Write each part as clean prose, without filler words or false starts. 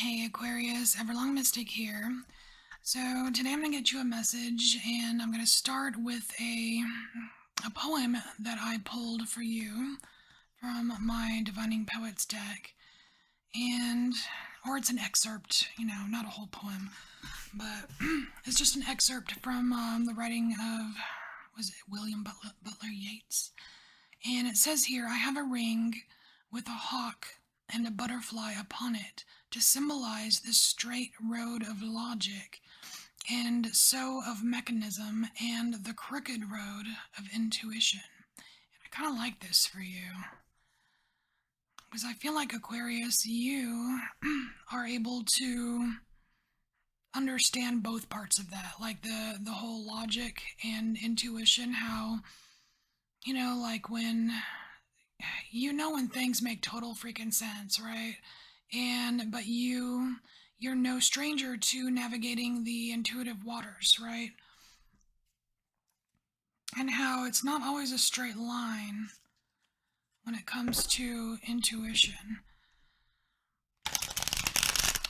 Hey Aquarius, EverlongMystic here. So today I'm going to get you a message and I'm going to start with a poem that I pulled for you from my Divining Poets deck. And or it's an excerpt, not a whole poem, but it's just an excerpt from the writing of was it William Butler Yeats. And it says here, I have a ring with a hawk and a butterfly upon it to symbolize the straight road of logic and so of mechanism and the crooked road of intuition. And I kind of like this for you because I feel like Aquarius, you are able to understand both parts of that, like the whole logic and intuition, how like when things make total freaking sense, right? But you're no stranger to navigating the intuitive waters, right? And how it's not always a straight line when it comes to intuition.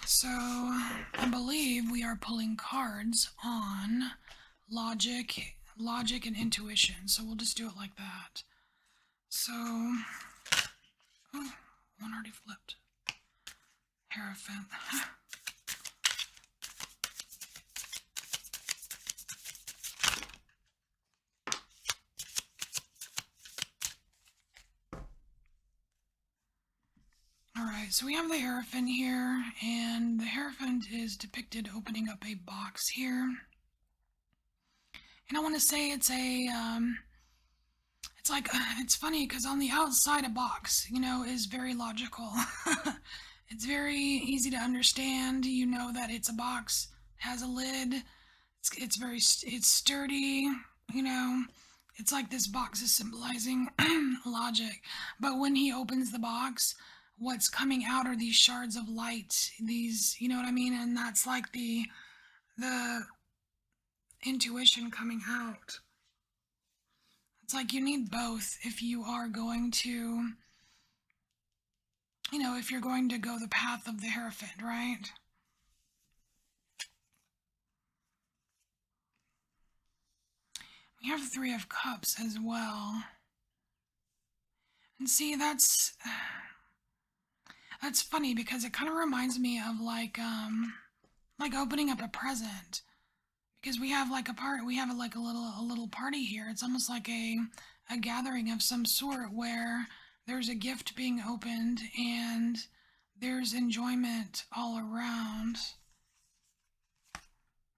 So I believe we are pulling cards on logic and intuition. So we'll just do it like that. So, oh, one already flipped. Hierophant. Alright, so we have the Hierophant here, and the Hierophant is depicted opening up a box here. And I want to say it's it's funny because on the outside a box, is very logical. It's very easy to understand. You know that it's a box, has a lid, it's sturdy, you know. It's like this box is symbolizing logic. But when he opens the box, what's coming out are these shards of light, these, you know what I mean? And that's like the intuition coming out. It's like you need both if you are going to, if you're going to go the path of the Hierophant, right? We have Three of Cups as well. And see, that's funny because it kind of reminds me of like opening up a present, because we have like we have like a little party here. It's almost like a gathering of some sort where there's a gift being opened and there's enjoyment all around.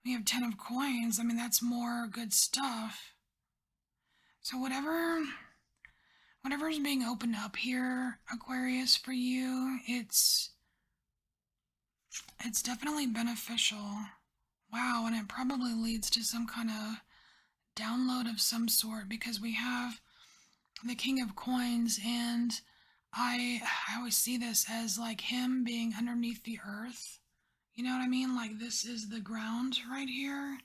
We have 10 of coins. I mean, that's more good stuff. So whatever's being opened up here, Aquarius, for you, it's definitely beneficial. Wow, and it probably leads to some kind of download of some sort, because we have the King of Coins, and I always see this as like him being underneath the earth. You know what I mean? Like this is the ground right here,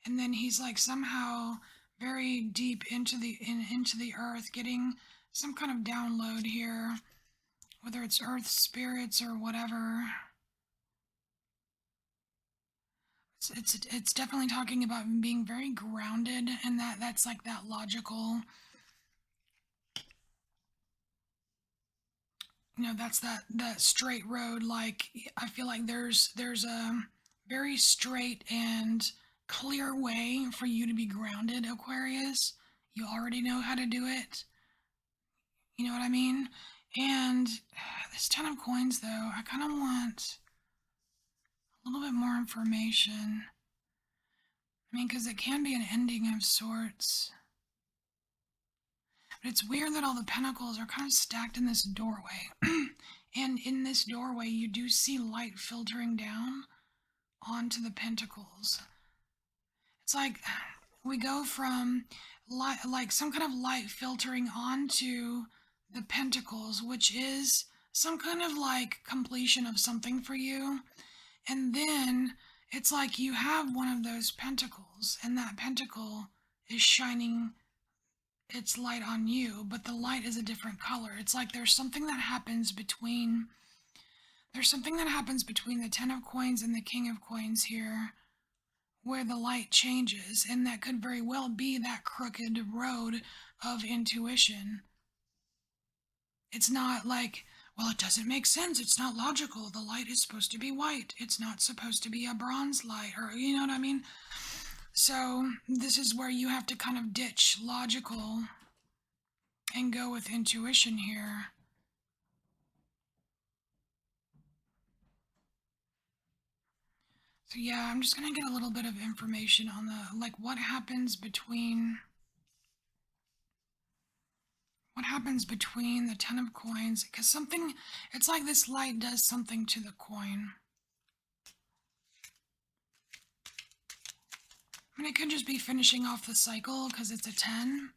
and then he's like somehow very deep into the earth, getting some kind of download here, whether it's earth spirits or whatever. It's definitely talking about being very grounded, and that's like that logical, that's that straight road. Like I feel like there's a very straight and clear way for you to be grounded, Aquarius. You already know how to do it. You know what I mean? And this 10 of coins, though, I kind of want a little bit more information. I mean, because it can be an ending of sorts. But it's weird that all the pentacles are kind of stacked in this doorway. And in this doorway, you do see light filtering down onto the pentacles. It's like we go from light, like some kind of light filtering onto the pentacles, which is some kind of like completion of something for you. And then it's like you have one of those pentacles, and that pentacle is shining its light on you, but the light is a different color. It's like there's something that happens between There's something that happens between the Ten of Coins and the King of Coins here where the light changes, and that could very well be that crooked road of intuition. It's not like, well, it doesn't make sense. It's not logical. The light is supposed to be white. It's not supposed to be a bronze light, or you know what I mean? So, this is where you have to kind of ditch logical and go with intuition here. So yeah, I'm just gonna get a little bit of information on the, like, what happens between the Ten of Coins, because something, it's like this light does something to the coin. I mean, it could just be finishing off the cycle because it's a 10.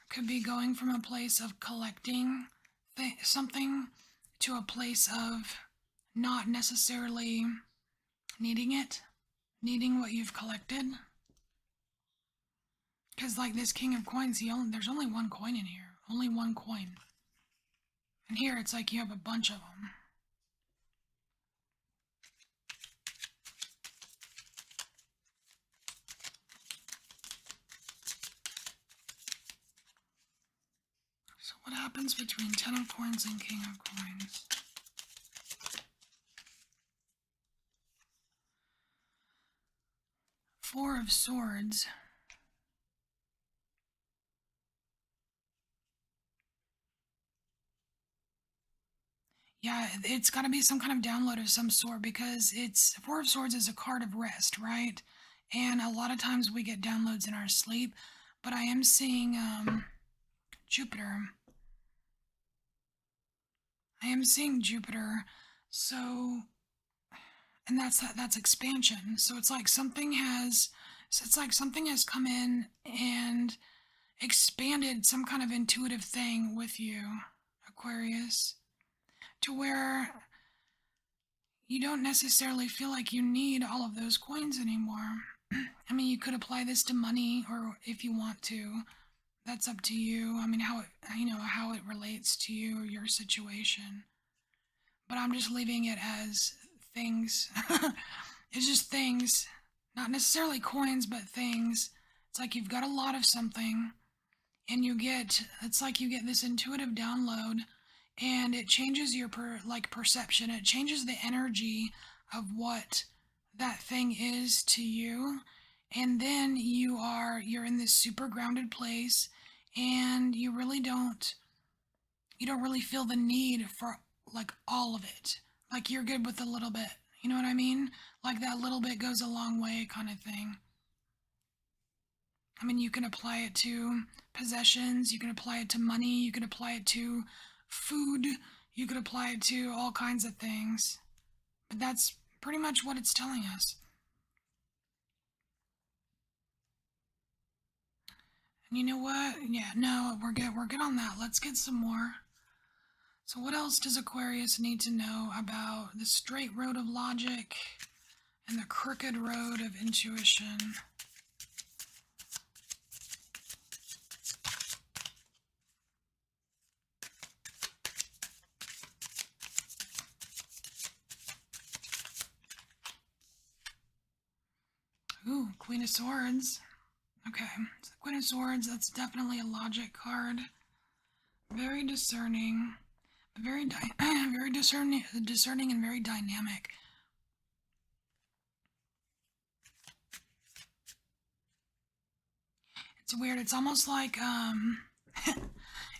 Could be going from a place of collecting something to a place of not necessarily needing it, needing what you've collected. Because like this King of Coins, there's only one coin in here. Only one coin. And here it's like you have a bunch of them. So what happens between Ten of Coins and King of Coins? Four of Swords. Yeah, it's got to be some kind of download of some sort because it's Four of Swords is a card of rest, right? And a lot of times we get downloads in our sleep, but I am seeing Jupiter. I am seeing Jupiter, so and that's expansion. So it's like something has come in and expanded some kind of intuitive thing with you, Aquarius, to where you don't necessarily feel like you need all of those coins anymore. I mean, you could apply this to money, or if you want to, that's up to you. I mean, how it relates to you or your situation. But I'm just leaving it as things. It's just things, not necessarily coins, but things. It's like you've got a lot of something, and it's like you get this intuitive download, and it changes your perception. It changes the energy of what that thing is to you, and then you're in this super grounded place, and you don't really feel the need for like all of it. Like you're good with a little bit. You know what I mean? Like that little bit goes a long way kind of thing. I mean, you can apply it to possessions, you can apply it to money, you can apply it to food, you could apply it to all kinds of things. But that's pretty much what it's telling us. And you know what? Yeah, no, we're good. We're good on that. Let's get some more. So what else does Aquarius need to know about the straight road of logic and the crooked road of intuition? Ooh, Queen of Swords. Okay, so Queen of Swords, that's definitely a logic card. Very discerning, very very discerning and very dynamic. It's weird. It's almost like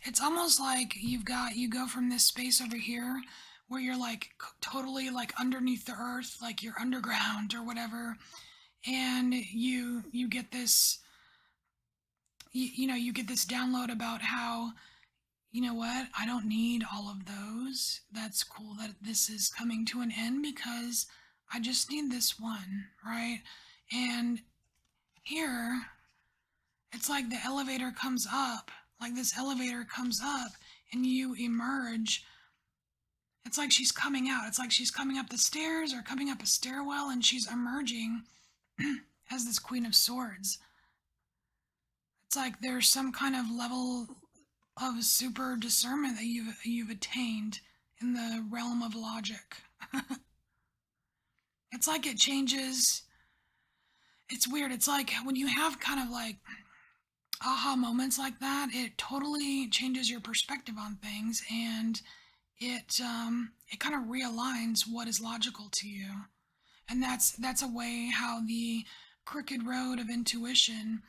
it's almost like you go from this space over here where you're like totally like underneath the earth, like you're underground or whatever, and you get this you get this download about how, you know what, I don't need all of those. That's cool that this is coming to an end because I just need this one, right? And here it's like the elevator comes up, like this elevator comes up and you emerge. It's like she's coming out. It's like she's coming up the stairs or coming up a stairwell and she's emerging as this Queen of Swords. It's like there's some kind of level of super discernment that you've attained in the realm of logic. It's like it changes. It's weird. It's like when you have kind of like aha moments like that, it totally changes your perspective on things, and it kind of realigns what is logical to you. And that's a way how the crooked road of intuition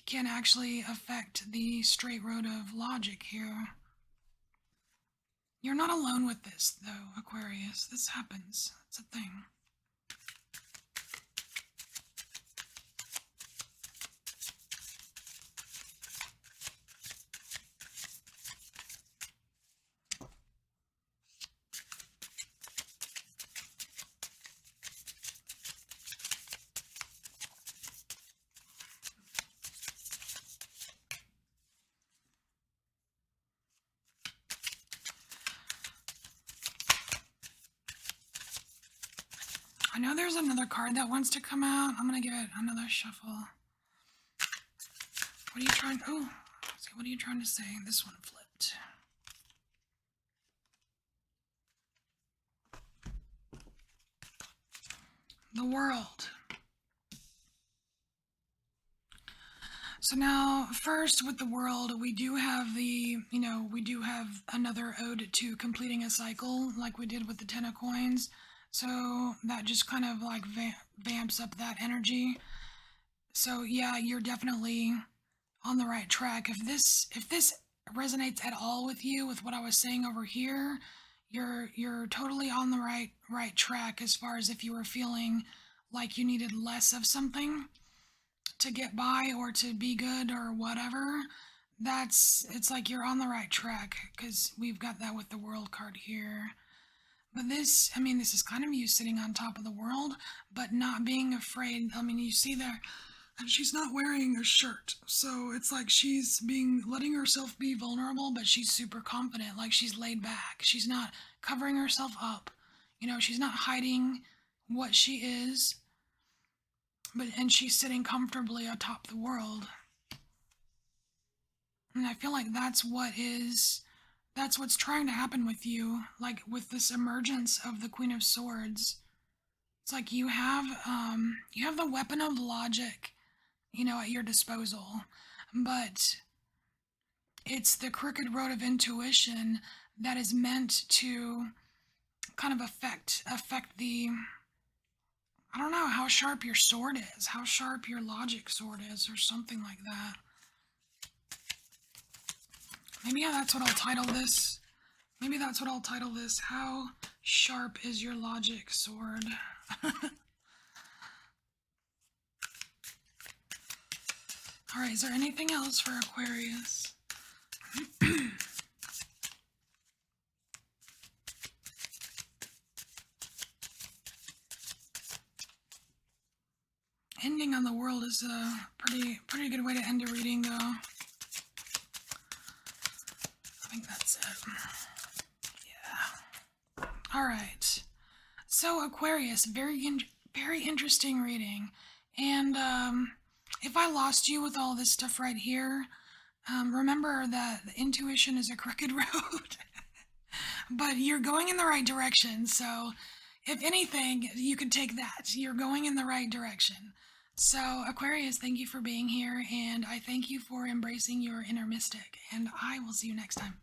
can actually affect the straight road of logic here. You're not alone with this, though, Aquarius. This happens. It's a thing. I know there's another card that wants to come out. I'm gonna give it another shuffle. What are you trying? Oh, see, what are you trying to say? This one flipped. The world. So now, first with the world, we do have we do have another ode to completing a cycle, like we did with the Ten of Coins. So that just kind of like vamps up that energy. So yeah, you're definitely on the right track. If this resonates at all with you, with what I was saying over here, you're totally on the right track as far as if you were feeling like you needed less of something to get by or to be good or whatever. It's like you're on the right track, because we've got that with the world card here. But this, I mean, this is kind of you sitting on top of the world, but not being afraid. I mean, you see there, and she's not wearing a shirt. So it's like she's letting herself be vulnerable, but she's super confident. Like she's laid back. She's not covering herself up. She's not hiding what she is, and she's sitting comfortably atop the world. And I feel like that's what's trying to happen with you, like with this emergence of the Queen of Swords. It's like you have the weapon of logic, at your disposal, but it's the crooked road of intuition that is meant to kind of affect the, I don't know, how sharp your sword is, how sharp your logic sword is, or something like that. Maybe that's what I'll title this. Maybe that's what I'll title this. How sharp is your logic sword? Alright, is there anything else for Aquarius? Ending on the world is a pretty good way to end a reading, though. I think that's it. Yeah. Alright. So, Aquarius, very interesting reading. And if I lost you with all this stuff right here, remember that intuition is a crooked road. But you're going in the right direction, so if anything, you could take that. You're going in the right direction. So, Aquarius, thank you for being here, and I thank you for embracing your inner mystic, and I will see you next time.